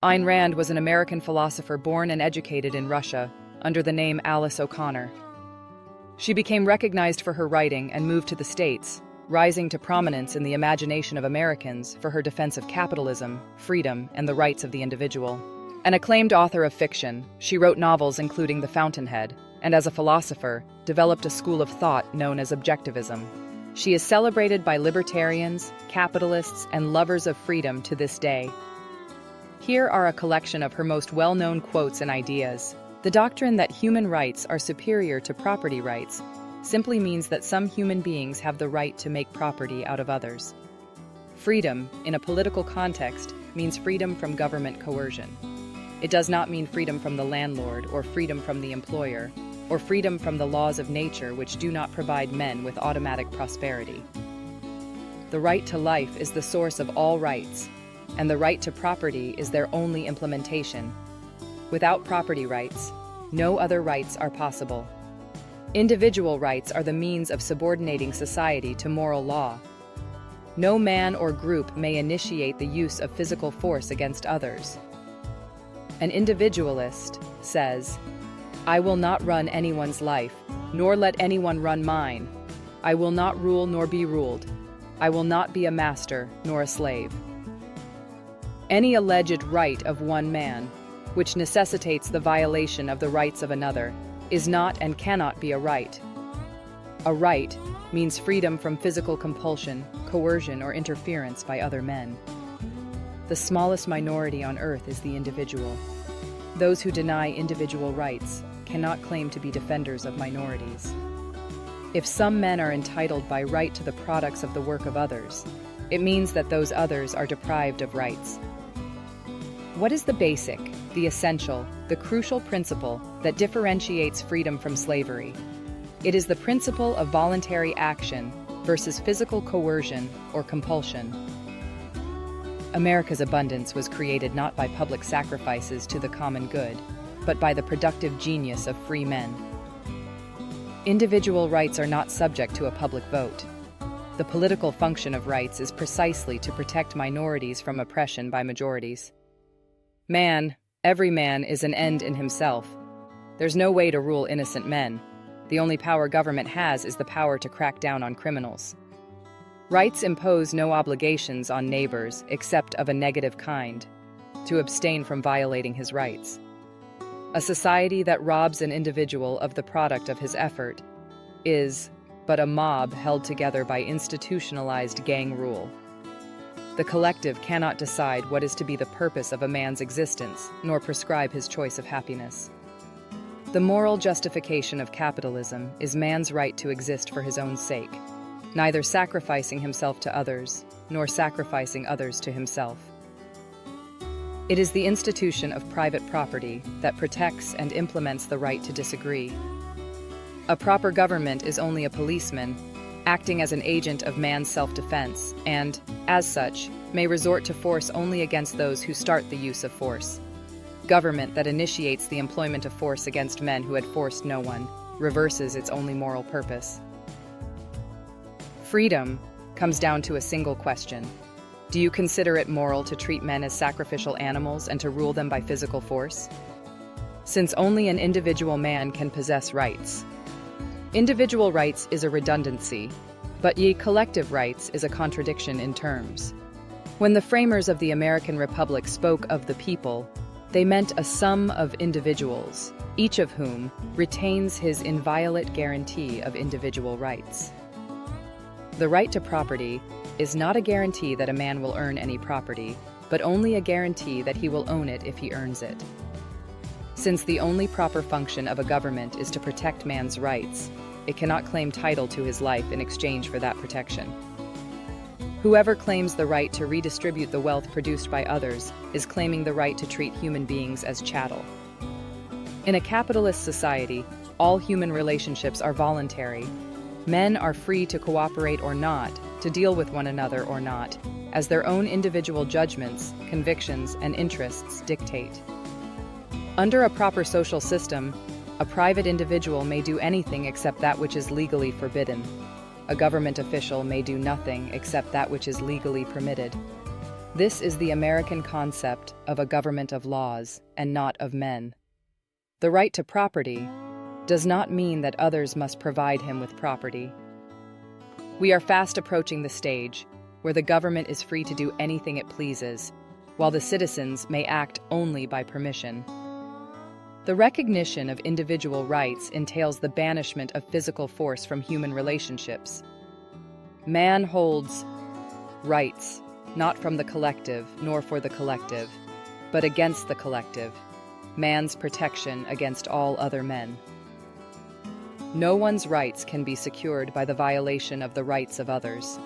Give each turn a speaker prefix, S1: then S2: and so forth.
S1: Ayn Rand was an American philosopher born and educated in Russia under the name Alice O'Connor. She became recognized for her writing and moved to the States, rising to prominence in the imagination of Americans for her defense of capitalism, freedom, and the rights of the individual. An acclaimed author of fiction, she wrote novels including The Fountainhead, and as a philosopher, developed a school of thought known as Objectivism. She is celebrated by libertarians, capitalists, and lovers of freedom to this day. Here are a collection of her most well-known quotes and ideas. The doctrine that human rights are superior to property rights simply means that some human beings have the right to make property out of others. Freedom, in a political context, means freedom from government coercion. It does not mean freedom from the landlord or freedom from the employer, or freedom from the laws of nature which do not provide men with automatic prosperity. The right to life is the source of all rights, and the right to property is their only implementation. Without property rights, no other rights are possible. Individual rights are the means of subordinating society to moral law. No man or group may initiate the use of physical force against others. An individualist says, "I will not run anyone's life, nor let anyone run mine. I will not rule nor be ruled. I will not be a master nor a slave." Any alleged right of one man, which necessitates the violation of the rights of another, is not and cannot be a right. A right means freedom from physical compulsion, coercion, or interference by other men. The smallest minority on earth is the individual. Those who deny individual rights cannot claim to be defenders of minorities. If some men are entitled by right to the products of the work of others, it means that those others are deprived of rights. What is the basic, the essential, the crucial principle that differentiates freedom from slavery? It is the principle of voluntary action versus physical coercion or compulsion. America's abundance was created not by public sacrifices to the common good, but by the productive genius of free men. Individual rights are not subject to a public vote. The political function of rights is precisely to protect minorities from oppression by majorities. Man, every man, is an end in himself. There's no way to rule innocent men. The only power government has is the power to crack down on criminals. Rights impose no obligations on neighbors except of a negative kind, to abstain from violating his rights. A society that robs an individual of the product of his effort is but a mob held together by institutionalized gang rule. The collective cannot decide what is to be the purpose of a man's existence, nor prescribe his choice of happiness. The moral justification of capitalism is man's right to exist for his own sake, neither sacrificing himself to others, nor sacrificing others to himself. It is the institution of private property that protects and implements the right to disagree. A proper government is only a policeman, acting as an agent of man's self-defense, and, as such, may resort to force only against those who start the use of force. Government that initiates the employment of force against men who had forced no one reverses its only moral purpose. Freedom comes down to a single question. Do you consider it moral to treat men as sacrificial animals and to rule them by physical force? Since only an individual man can possess rights. Individual rights is a redundancy, but collective rights is a contradiction in terms. When the framers of the American Republic spoke of the people, they meant a sum of individuals, each of whom retains his inviolate guarantee of individual rights. The right to property is not a guarantee that a man will earn any property, but only a guarantee that he will own it if he earns it. Since the only proper function of a government is to protect man's rights, it cannot claim title to his life in exchange for that protection. Whoever claims the right to redistribute the wealth produced by others is claiming the right to treat human beings as chattel. In a capitalist society, all human relationships are voluntary. Men are free to cooperate or not, to deal with one another or not, as their own individual judgments, convictions, and interests dictate. Under a proper social system, a private individual may do anything except that which is legally forbidden. A government official may do nothing except that which is legally permitted. This is the American concept of a government of laws and not of men. The right to property does not mean that others must provide him with property. We are fast approaching the stage where the government is free to do anything it pleases, while the citizens may act only by permission. The recognition of individual rights entails the banishment of physical force from human relationships. Man holds rights, not from the collective nor for the collective, but against the collective, man's protection against all other men. No one's rights can be secured by the violation of the rights of others.